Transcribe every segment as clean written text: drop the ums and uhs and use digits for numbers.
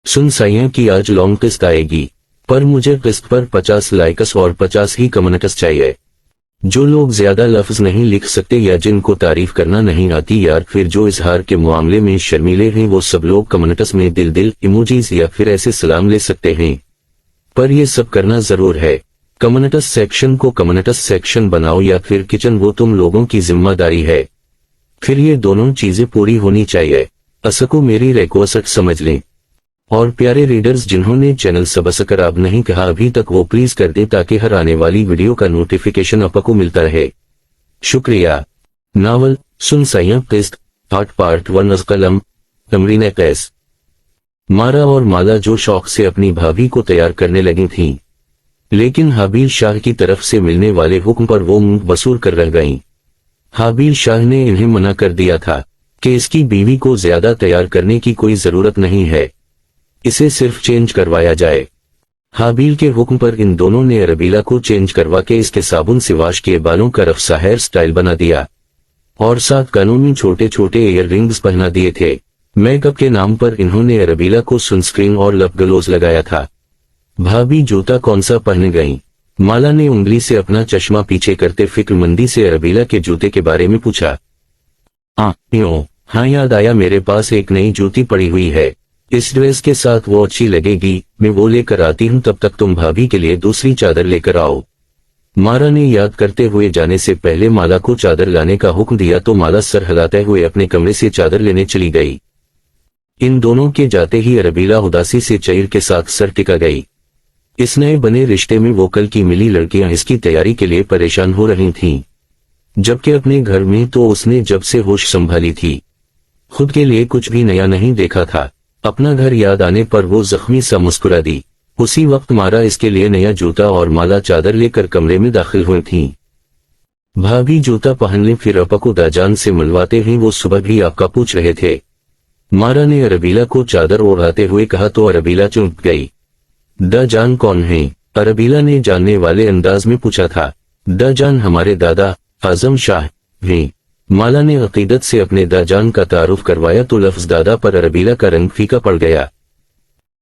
सुन साइयां की आज लॉन्ग किस्त आएगी, पर मुझे किस्त पर 50 लाइक्स और 50 ही कमेंट्स चाहिए। जो लोग ज्यादा लफ्ज नहीं लिख सकते या जिनको तारीफ करना नहीं आती या फिर जो इजहार के मामले में शर्मीले हैं, वो सब लोग कमेंट्स में दिल दिल इमोजीज या फिर ऐसे सलाम ले सकते हैं, पर ये सब करना जरूर है। कमेंट्स सेक्शन को कमेंट्स सेक्शन बनाओ या फिर किचन, वो तुम लोगों की जिम्मेदारी है। फिर ये दोनों चीजें पूरी होनी चाहिए। असको मेरी रिक्वेस्ट समझ लें। और प्यारे रीडर्स, जिन्होंने चैनल सब्सक्राइब नहीं कहा अभी तक, वो प्लीज कर दे ताकि हर आने वाली वीडियो का नोटिफिकेशन आपको मिलता रहे। शुक्रिया। नावल सुन साइयां किस्त पार्ट 1 कलम तमरीन कैस। मारा और माला जो शौक से अपनी भाभी को तैयार करने लगी थीं, लेकिन हाबील शाह की तरफ से मिलने वाले हुक्म पर वो मुंह बसूर कर रह गईं। हाबील शाह ने इन्हें मना कर दिया था कि इसकी बीवी को ज्यादा तैयार करने की कोई जरूरत नहीं है, इसे सिर्फ चेंज करवाया जाए। हाबील के हुक्म पर इन दोनों ने अरबीला को चेंज करवा के इसके साबुन से वाश किए बालों का रफ्सा हेयर स्टाइल बना दिया और साथ कानों में छोटे छोटे ईयर रिंग्स पहना दिए थे। मेकअप के नाम पर इन्होंने अरबीला को सनस्क्रीन और लिप ग्लोज लगाया था। भाभी जूता कौन सा पहन गईं? माला ने उंगली से अपना चश्मा पीछे करते फिक्रमंदी से अरबीला के जूते के बारे में पूछा। हाँ याद आया, मेरे पास एक नई जूती पड़ी हुई है, इस ड्रेस के साथ वो अच्छी लगेगी, मैं वो लेकर आती हूँ, तब तक तुम भाभी के लिए दूसरी चादर लेकर आओ। मारा ने याद करते हुए जाने से पहले माला को चादर लाने का हुक्म दिया तो माला सर हिलाते हुए अपने कमरे से चादर लेने चली गई। इन दोनों के जाते ही अरबीला उदासी से चैर के साथ सर टिका गई। इस नए बने रिश्ते में वो कल की मिली लड़कियां इसकी तैयारी के लिए परेशान हो रही थीं, जबकि अपने घर में तो उसने जब से होश संभाली थी खुद के लिए कुछ भी नया नहीं देखा था। अपना घर याद आने पर वो जख्मी सा मुस्कुरा दी। उसी वक्त मारा इसके लिए नया जूता और माला चादर लेकर कमरे में दाखिल हुई थीं। भाभी जूता पहन ले, फिर आपा को दाजान से मिलवाते हैं, वो सुबह भी आपका पूछ रहे थे। मारा ने अरबीला को चादर ओढ़ाते हुए कहा तो अरबीला चुप गई। दाजान कौन है? अरबीला ने जानने वाले अंदाज में पूछा था। दाजान हमारे दादा आजम शाह हैं। माला ने अकीदत से अपने दाजान का तारुफ करवाया तो लफ्ज दादा पर अरबीला का रंग फीका पड़ गया।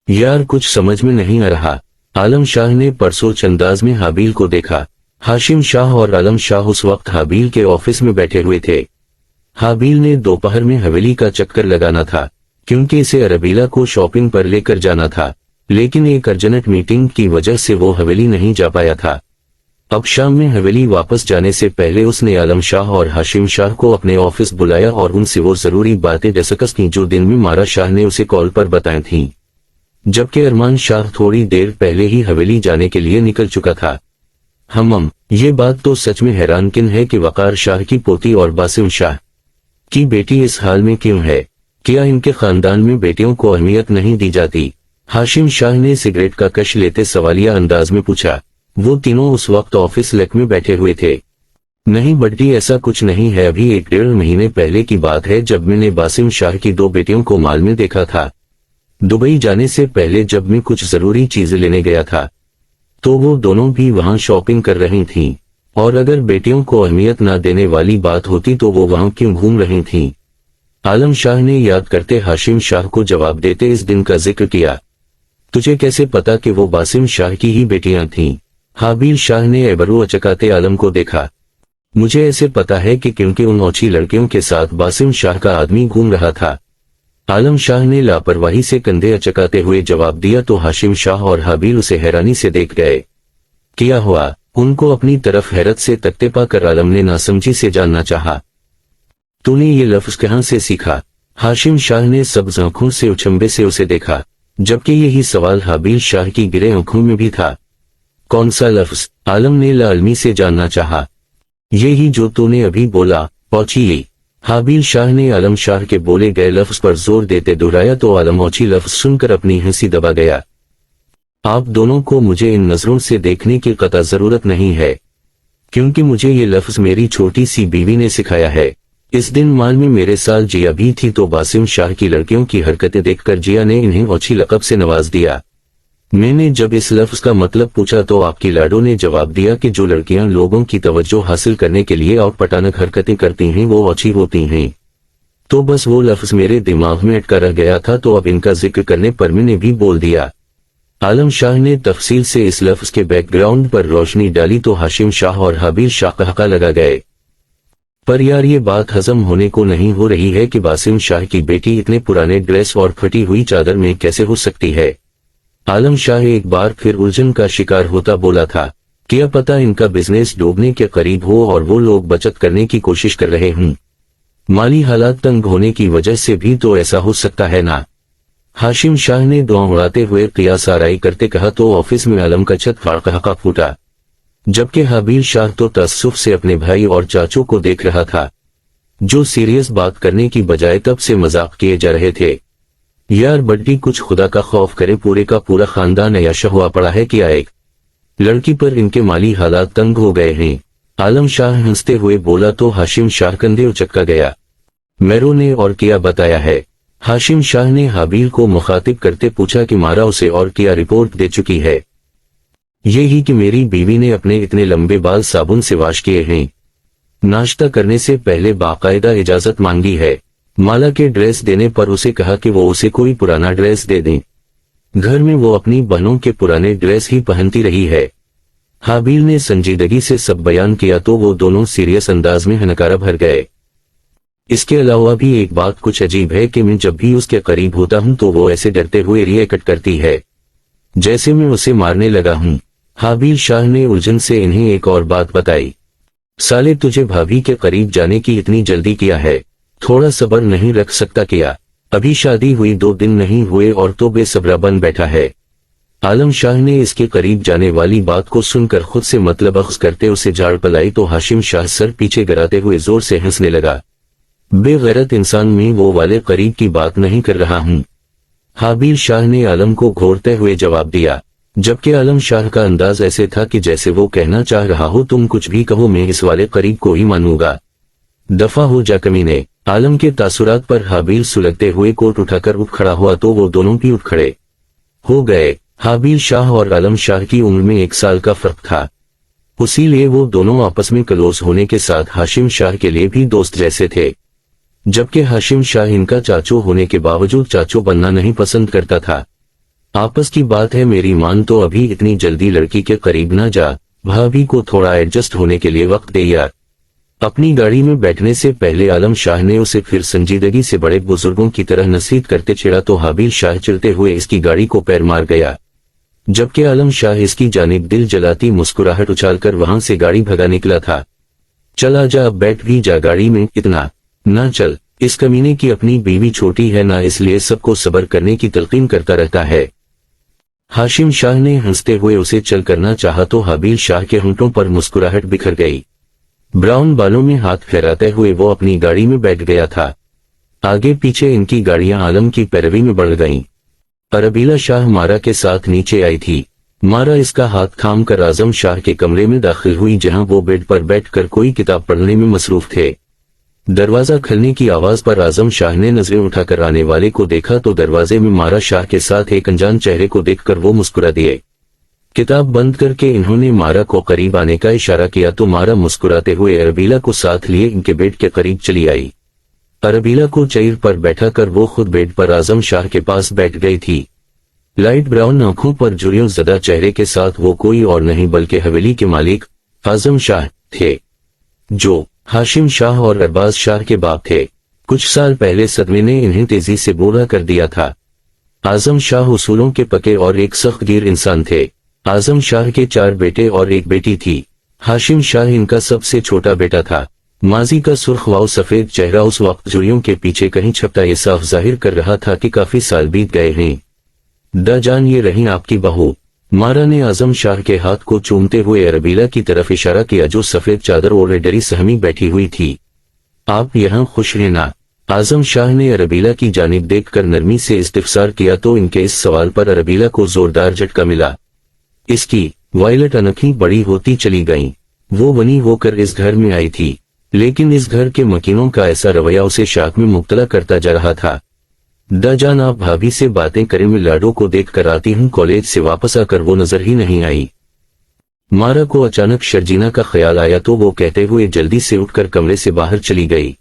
यार कुछ समझ में नहीं आ रहा। आलम शाह ने परसोच अंदाज में हाबील को देखा। हाशिम शाह और आलम शाह उस वक्त हाबील के ऑफिस में बैठे हुए थे। हाबील ने दोपहर में हवेली का चक्कर लगाना था क्योंकि इसे अरबीला को शॉपिंग पर लेकर जाना था, लेकिन एक अर्जेंट मीटिंग की वजह से वो हवेली नहीं जा पाया था। अब शाम में हवेली वापस जाने से पहले उसने आलम शाह और हाशिम शाह को अपने ऑफिस बुलाया और उनसे वो जरूरी बातें डिस्कस की जो दिन में मारा शाह ने उसे कॉल पर बताई थीं, जबकि अरमान शाह थोड़ी देर पहले ही हवेली जाने के लिए निकल चुका था। ये बात तो सच में हैरानकिन है कि वकार शाह की पोती और बासिम शाह की बेटी इस हाल में क्यों है? क्या इनके खानदान में बेटियों को अहमियत नहीं दी जाती? हाशिम शाह ने सिगरेट का कश लेते सवालिया अंदाज में पूछा। वो तीनों उस वक्त ऑफिस लेक में बैठे हुए थे। नहीं बड्डी, ऐसा कुछ नहीं है, अभी 1-1.5 महीने पहले की बात है जब मैंने बासिम शाह की 2 बेटियों को माल में देखा था। दुबई जाने से पहले जब मैं कुछ जरूरी चीजें लेने गया था तो वो दोनों भी वहां शॉपिंग कर रही थीं, और अगर बेटियों को अहमियत ना देने वाली बात होती तो वो वहां क्यों घूम रही थीं? आलम शाह ने याद करते हाशिम शाह को जवाब देते इस दिन का जिक्र किया। तुझे कैसे पता कि वो बासिम शाह की ही बेटियां थीं? हाबील शाह ने एबरू अचकाते आलम को देखा। मुझे ऐसे पता है कि क्योंकि उन ओछी लड़कियों के साथ बासिम शाह का आदमी घूम रहा था। आलम शाह ने लापरवाही से कंधे अचकाते हुए जवाब दिया तो हाशिम शाह और हाबील उसे हैरानी से देख गए। क्या हुआ? उनको अपनी तरफ हैरत से तकते पाकर आलम ने नासमझी से जानना चाहा। तूने ये लफ्ज कहां से सीखा? हाशिम शाह ने सब्ज आंखों से उचंबे से उसे देखा, जबकि यही सवाल हाबील शाह की गिरे आंखों में भी था। कौन सा लफ्ज? आलम ने लालमी से जानना चाहा। यही जो तूने अभी बोला, पौची। हाबील शाह ने आलम शाह के बोले गए लफ्ज पर जोर देते दोहराया तो आलम औची लफ्ज सुनकर अपनी हंसी दबा गया। आप दोनों को मुझे इन नजरों से देखने की कतई जरूरत नहीं है, क्योंकि मुझे ये लफ्ज मेरी छोटी सी बीवी ने सिखाया है। इस दिन माल में मेरे साथ जिया भी थी तो बासिम शाह की लड़कियों की हरकतें देखकर जिया ने इन्हें औची लकब से नवाज दिया। मैंने जब इस लफ्ज का मतलब पूछा तो आपकी लाडो ने जवाब दिया कि जो लड़कियां लोगों की तवज्जो हासिल करने के लिए और पटानक हरकतें करती हैं वो औची होती हैं। तो बस वो लफ्ज मेरे दिमाग में अटका रह गया था, तो अब इनका जिक्र करने पर मैंने भी बोल दिया। आलम शाह ने तफसील से इस लफ्ज के बैकग्राउंड पर रोशनी डाली तो हाशिम शाह और हाबिल शाह कहका लगा गए, पर यार ये बात हजम होने को नहीं हो रही है कि बासिम शाह की बेटी इतने पुराने ड्रेस और फटी हुई चादर में कैसे हो सकती है। आलम शाह एक बार फिर उलझन का शिकार होता बोला था, क्या पता इनका बिजनेस डूबने के करीब हो और वो लोग बचत करने की कोशिश कर रहे हों। माली हालात तंग होने की वजह से भी तो ऐसा हो सकता है ना। हाशिम शाह ने दुआ उड़ाते हुए कियास आराई करते कहा तो ऑफिस में आलम का छत फाड़का फूटा, जबकि हाबिल शाह तो तअस्सुफ से अपने भाई और चाचों को देख रहा था, जो सीरियस बात करने की बजाय तब से मजाक किए जा रहे थे। यार बड्डी कुछ खुदा का खौफ करे, पूरे का पूरा खानदान अयाशा हुआ पड़ा है कि एक लड़की पर इनके माली हालात तंग हो गए हैं। आलम शाह हंसते हुए बोला तो हाशिम शाह कंधे उचक्का गया, मैरों ने और क्या बताया है। हाशिम शाह ने हाबिल को मुखातिब करते पूछा कि मारा उसे और क्या रिपोर्ट दे चुकी है। यही कि मेरी बीवी ने अपने इतने लंबे बाल साबुन से वाश किए हैं, नाश्ता करने से पहले बाकायदा इजाजत मांगी है, माला के ड्रेस देने पर उसे कहा कि वो उसे कोई पुराना ड्रेस दे दें, घर में वो अपनी बहनों के पुराने ड्रेस ही पहनती रही है। हाबिल ने संजीदगी से सब बयान किया तो वो दोनों सीरियस अंदाज में हनकारा भर गए। इसके अलावा भी एक बात कुछ अजीब है कि मैं जब भी उसके करीब होता हूं तो वो ऐसे डरते हुए रिएक्ट करती है जैसे मैं उसे मारने लगा हूं। हाबिल शाह ने उलझन से इन्हें एक और बात बताई, साले तुझे भाभी के करीब जाने की इतनी जल्दी किया है, थोड़ा सब्र नहीं रख सकता क्या? अभी शादी हुई 2 दिन नहीं हुए और तो बेसब्रा बन बैठा है। आलम शाह ने इसके करीब जाने वाली बात को सुनकर खुद से मतलब अख्ज़ करते उसे झाड़ पलाई तो हाशिम शाह सर पीछे गिराते हुए जोर से हंसने लगा, बेगैरत इंसान में वो वाले करीब की बात नहीं कर रहा हूं। हाबिल शाह ने आलम को घूरते हुए जवाब दिया, जबकि आलम शाह का अंदाज ऐसे था कि जैसे वो कहना चाह रहा हो तुम कुछ भी कहो मैं इस वाले करीब को ही मानूंगा, दफा हो जा कमीने। आलम के तासुरात पर हाबिल सुलगते हुए कोट उठाकर उठ खड़ा हुआ तो वो दोनों भी उठ खड़े हो गए। हाबिल शाह और आलम शाह की उम्र में 1 साल का फर्क था, उसीलिए वो दोनों आपस में क्लोज होने के साथ हाशिम शाह के लिए भी दोस्त जैसे थे, जबकि हाशिम शाह इनका चाचू होने के बावजूद चाचू बनना नहीं पसंद करता था। आपस की बात है, मेरी मान तो अभी इतनी जल्दी लड़की के करीब ना जा, भाभी को थोड़ा एडजस्ट होने के लिए वक्त दे यार। अपनी गाड़ी में बैठने से पहले आलम शाह ने उसे फिर संजीदगी से बड़े बुजुर्गों की तरह नसीहत करते छेड़ा तो हाबिल शाह चलते हुए इसकी गाड़ी को पैर मार गया, जबकि आलम शाह इसकी जानिब दिल जलाती मुस्कुराहट उछालकर वहां से गाड़ी भगा निकला था। चला जा, अब बैठ भी जा गाड़ी में, इतना ना चल, इस कमीने की अपनी बीवी छोटी है ना, इसलिए सबको सब्र करने की तलकीन करता रहता है। हाशिम शाह ने हंसते हुए उसे चल करना चाहा तो हाबिल शाह के होंठों पर मुस्कुराहट बिखर गई। ब्राउन बालों में हाथ फेराते हुए वो अपनी गाड़ी में बैठ गया था। आगे पीछे इनकी गाड़ियां आलम की पैरवी में बढ़ गईं। अरबीला शाह मारा के साथ नीचे आई थी। मारा इसका हाथ थाम कर आजम शाह के कमरे में दाखिल हुई जहां वो बेड पर बैठकर कोई किताब पढ़ने में मसरूफ थे। दरवाजा खुलने की आवाज पर आजम शाह ने नजरें उठाकर आने वाले को देखा तो दरवाजे में मारा शाह के साथ एक अनजान चेहरे को देखकर वो मुस्कुरा दिए। किताब बंद करके इन्होंने मारा को करीब आने का इशारा किया तो मारा मुस्कुराते हुए अरबीला को साथ लिए इनके बेड के करीब चली आई। अरबीला को चेयर पर बैठा कर वो खुद बेड पर आजम शाह के पास बैठ गई थी। लाइट ब्राउन आंखों पर झुर्रियों ज़दा चेहरे के साथ वो कोई और नहीं बल्कि हवेली के मालिक आजम शाह थे, जो हाशिम शाह और अरबाज शाह के बाप थे। कुछ साल पहले सदमे ने इन्हें तेजी से बूढ़ा कर दिया था। आजम शाह उसूलों के पके और एक सख्तगीर इंसान थे। आजम शाह के 4 बेटे और 1 बेटी थी। हाशिम शाह इनका सबसे छोटा बेटा था। माजी का सुर्ख व सफेद चेहरा उस वक्त झुर्रियों के पीछे कहीं छपता ये साफ जाहिर कर रहा था कि काफी साल बीत गए हैं। दा जान ये रही आपकी बहू। मारा ने आजम शाह के हाथ को चूमते हुए अरबीला की तरफ इशारा किया जो सफेद चादर ओढ़े डरी सहमी बैठी हुई थी। आप यहाँ खुश हैं ना? आजम शाह ने अरबीला की जानिब देखकर नरमी से इस्तिफसार किया तो इनके इस सवाल पर अरबीला को जोरदार झटका मिला। इसकी वायलट अनखी बड़ी होती चली गईं। वो बनी होकर इस घर में आई थी, लेकिन इस घर के मकीनों का ऐसा रवैया उसे शाक में मुब्तला करता जा रहा था। दा जान आप भाभी से बातें करें, मैं लाडो को देख कर आती हूँ। कॉलेज से वापस आकर वो नजर ही नहीं आई। मारा को अचानक शर्जीना का ख्याल आया तो वो कहते हुए जल्दी से उठकर कमरे से बाहर चली गई।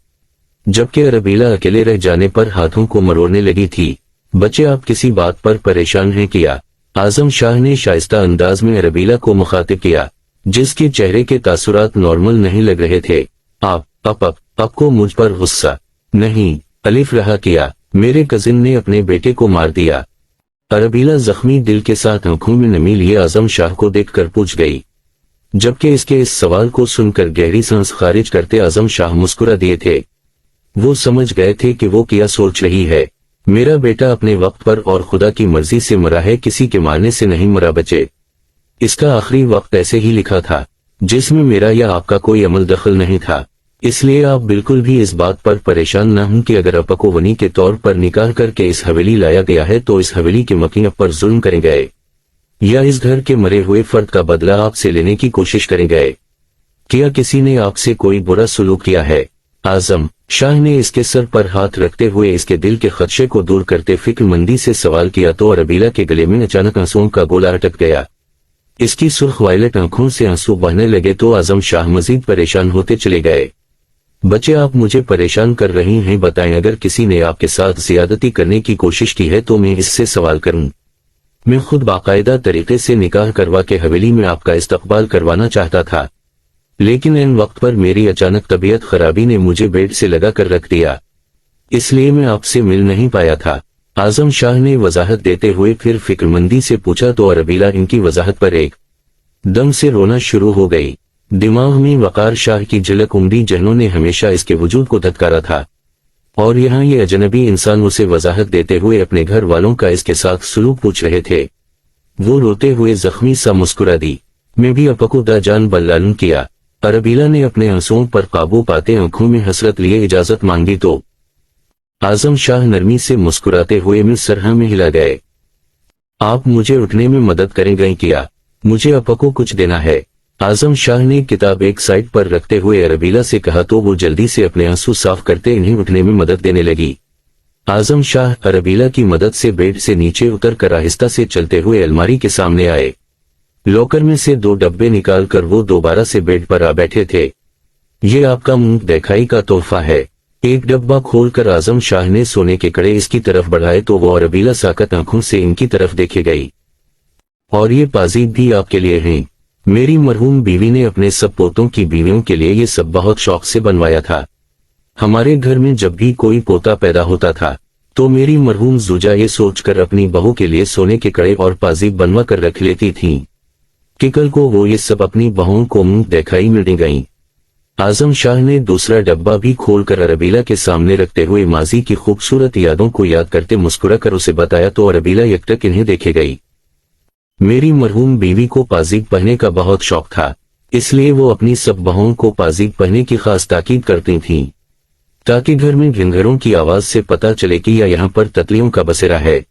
जबकि अरबीला अकेले रह जाने पर हाथों को मरोड़ने लगी थी। बच्चे आप किसी बात पर परेशान हैं क्या? आजम शाह ने शाइस्ता अंदाज में अरबीला को मुखातिब किया, जिसके चेहरे के तासुरात नॉर्मल नहीं लग रहे थे। आपको मुझ पर गुस्सा? नहीं, अलिफ रहा किया, मेरे कजिन ने अपने बेटे को मार दिया। अरबीला जख्मी दिल के साथ आंखों में नमी लिए आजम शाह को देखकर पूछ गई, जबकि इसके इस सवाल को सुनकर गहरी सांस खारिज करते आजम शाह मुस्कुरा दिए थे। वो समझ गए थे कि वो क्या सोच रही है। मेरा बेटा अपने वक्त पर और खुदा की मर्जी से मरा है, किसी के मारने से नहीं मरा बच्चे। इसका आखिरी वक्त ऐसे ही लिखा था, जिसमें मेरा या आपका कोई अमल दखल नहीं था। इसलिए आप बिल्कुल भी इस बात पर परेशान न हों कि अगर आपा को वनी के तौर पर निकाह करके इस हवेली लाया गया है तो इस हवेली के मकीन पर जुल्म करें गए, या इस घर के मरे हुए फर्द का बदला आपसे लेने की कोशिश करें गए। क्या किसी ने आपसे कोई बुरा सलूक किया है? आजम शाह ने इसके सर पर हाथ रखते हुए इसके दिल के खदशे को दूर करते फिक्रमंदी से सवाल किया तो अरबीला के गले में अचानक आंसुओं का गोला अटक गया। इसकी सुर्ख वायलेट आंखों से आंसू बहने लगे तो आजम शाह मजीद परेशान होते चले गए। बच्चे आप मुझे परेशान कर रही हैं, बताएं अगर किसी ने आपके साथ ज्यादती करने की कोशिश की है तो मैं इससे सवाल करूं। मैं खुद बाकायदा तरीके से निकाह करवा के हवेली में आपका इस्तकबाल करवाना चाहता था, लेकिन इन वक्त पर मेरी अचानक तबीयत खराबी ने मुझे बेड से लगा कर रख दिया, इसलिए मैं आपसे मिल नहीं पाया था। आजम शाह ने वजाहत देते हुए फिर फिक्रमंदी से पूछा तो अरबीला इनकी वजाहत पर एक दम से रोना शुरू हो गई। दिमाग में वकार शाह की झलक उमड़ी, जहनों ने हमेशा इसके वजूद को धत्कारा था, और यहाँ ये अजनबी इंसान उसे वजाहत देते हुए अपने घर वालों का इसके साथ सलूक पूछ रहे थे। वो रोते हुए जख्मी सा मुस्कुरा दी। मैं भी अपको दा जान बल्लालून किया। अरबीला ने अपने आंसुओं पर काबू पाते आंखों में हसरत लिए इजाजत मांगी तो आजम शाह नरमी से मुस्कुराते हुए मिल सरहा में हिला गए। आप मुझे उठने में मदद करेंगे क्या? मुझे अपको कुछ देना है। आजम शाह ने किताब एक साइड पर रखते हुए अरबीला से कहा तो वो जल्दी से अपने आंसू साफ करते इन्हें उठने में मदद देने लगी। आजम शाह अरबीला की मदद से बेड से नीचे उतर कर आहिस्ता से चलते हुए अलमारी के सामने आए। लॉकर में से 2 डब्बे निकाल कर वो दोबारा से बेड पर आ बैठे थे। ये आपका मुंह देखाई का तोहफा है। एक डब्बा खोलकर आजम शाह ने सोने के कड़े इसकी तरफ बढ़ाए तो वो अरबीला साकत आंखों से इनकी तरफ देखे गई। और ये पाजीब भी आपके लिए हैं। मेरी मरहूम बीवी ने अपने सब पोतों की बीवियों के लिए ये सब बहुत शौक से बनवाया था। हमारे घर में जब भी कोई पोता पैदा होता था तो मेरी मरहूम जुजा ये सोचकर अपनी बहू के लिए सोने के कड़े और पाजीब बनवा कर रख लेती थीं कि कल को वो ये सब अपनी बहुओं को मुंह देखाई मिल गईं। आजम शाह ने दूसरा डब्बा भी खोलकर अरबीला के सामने रखते हुए माजी की खूबसूरत यादों को याद करते मुस्कुरा कर उसे बताया तो अरबीला यकटक इन्हें देखे गई। मेरी मरहूम बीवी को पाजीब पहनने का बहुत शौक था, इसलिए वो अपनी सब बहुओं को पाजीब पहनने की खास ताकीद करती थीं, ताकि घर में घिंघरों की आवाज से पता चले कि या यहाँ पर ततलियों का बसेरा है।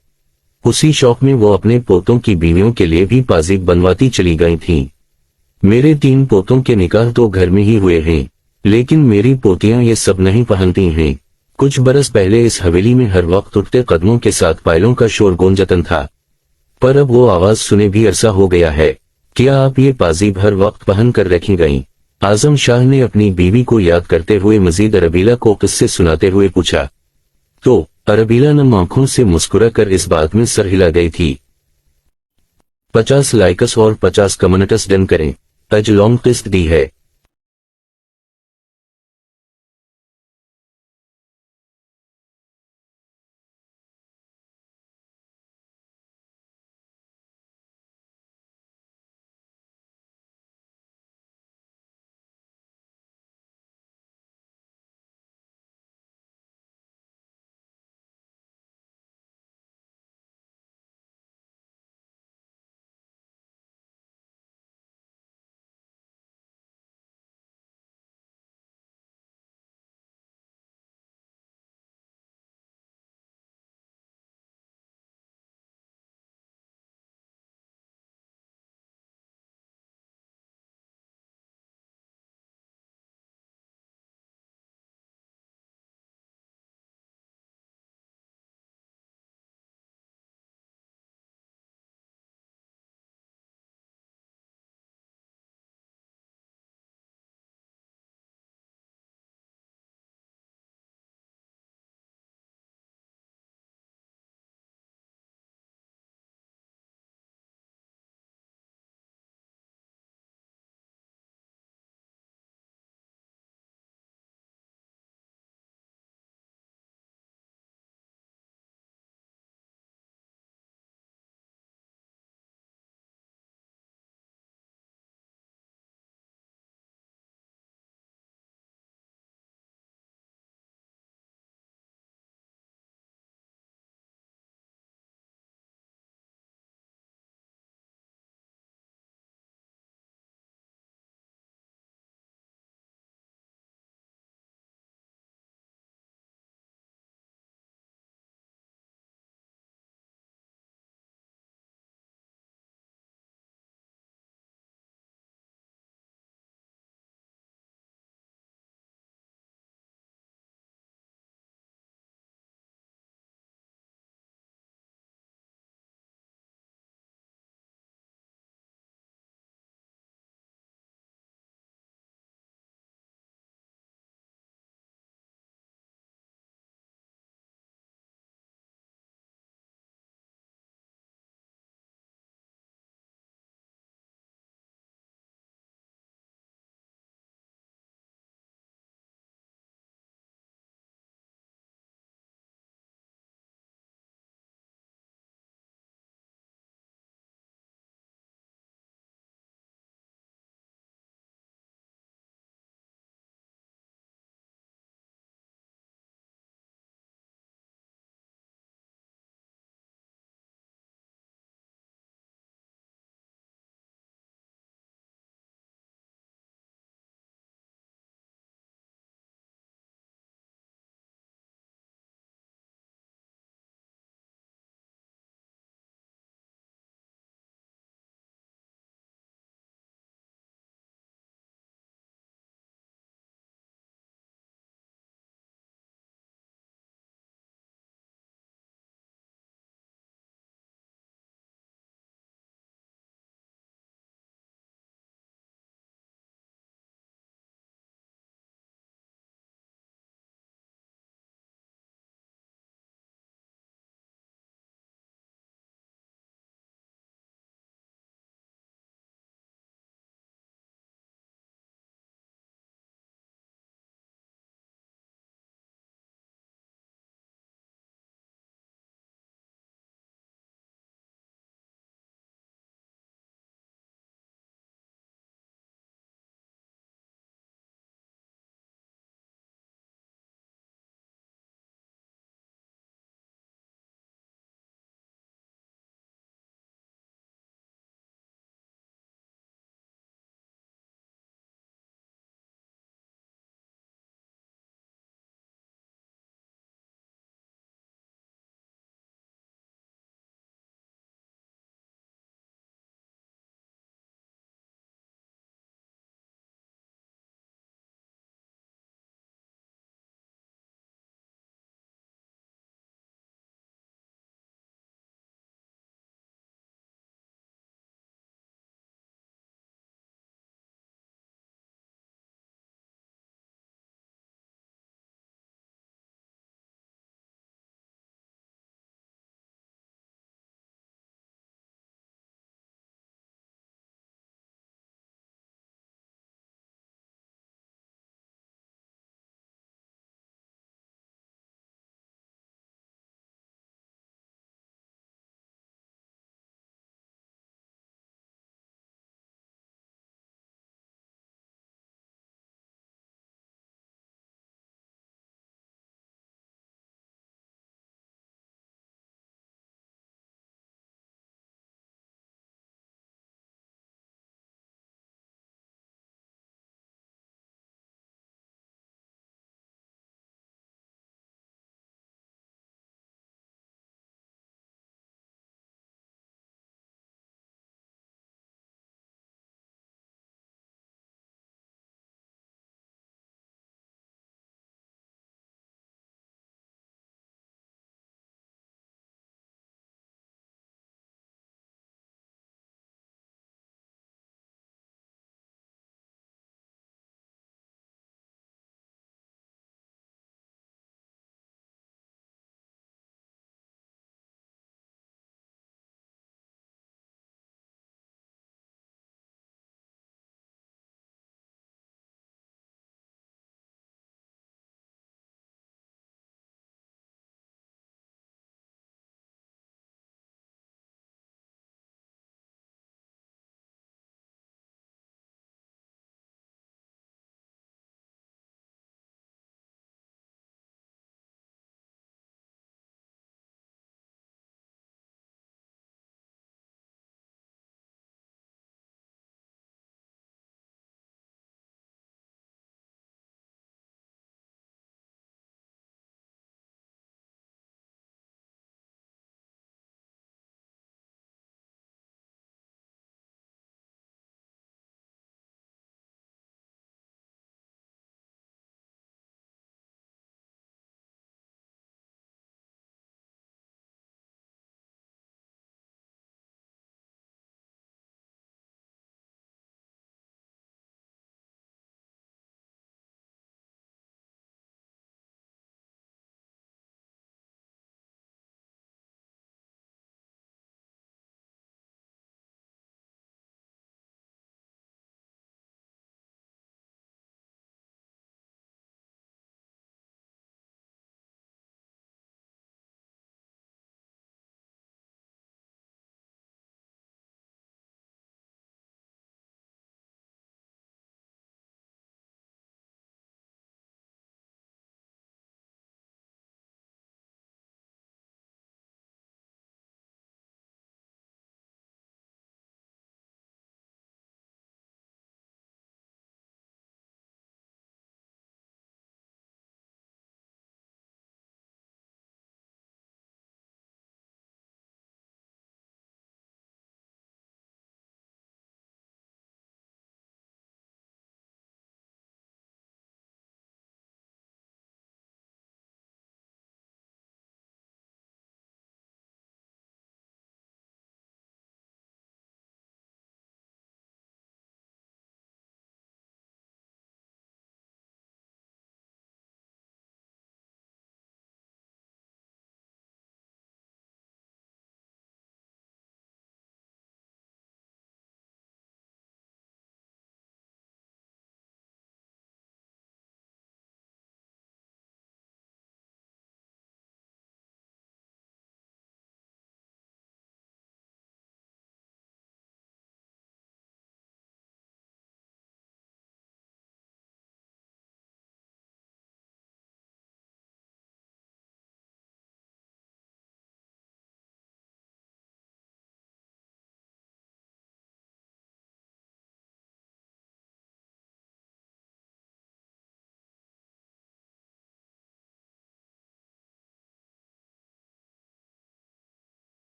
उसी शौक में वो अपने पोतों की बीवियों के लिए भी पाजीब बनवाती चली गई थीं। मेरे 3 पोतों के निकाह तो घर में ही हुए हैं, लेकिन मेरी पोतियां ये सब नहीं पहनती हैं। कुछ बरस पहले इस हवेली में हर वक्त उठते कदमों के साथ पायलों का शोर गूंजतन था, पर अब वो आवाज सुने भी अरसा हो गया है। क्या आप ये पाजीब हर वक्त पहन कर रखी गईं? आजम शाह ने अपनी बीवी को याद करते हुए मजीद अरबीला को किस्से सुनाते हुए पूछा तो अरबीला नम आंखों से मुस्कुरा कर इस बात में सर हिला गई थी। 50 लाइक्स और 50 कमेंट्स डन करें। अज लॉन्ग किस्त दी है।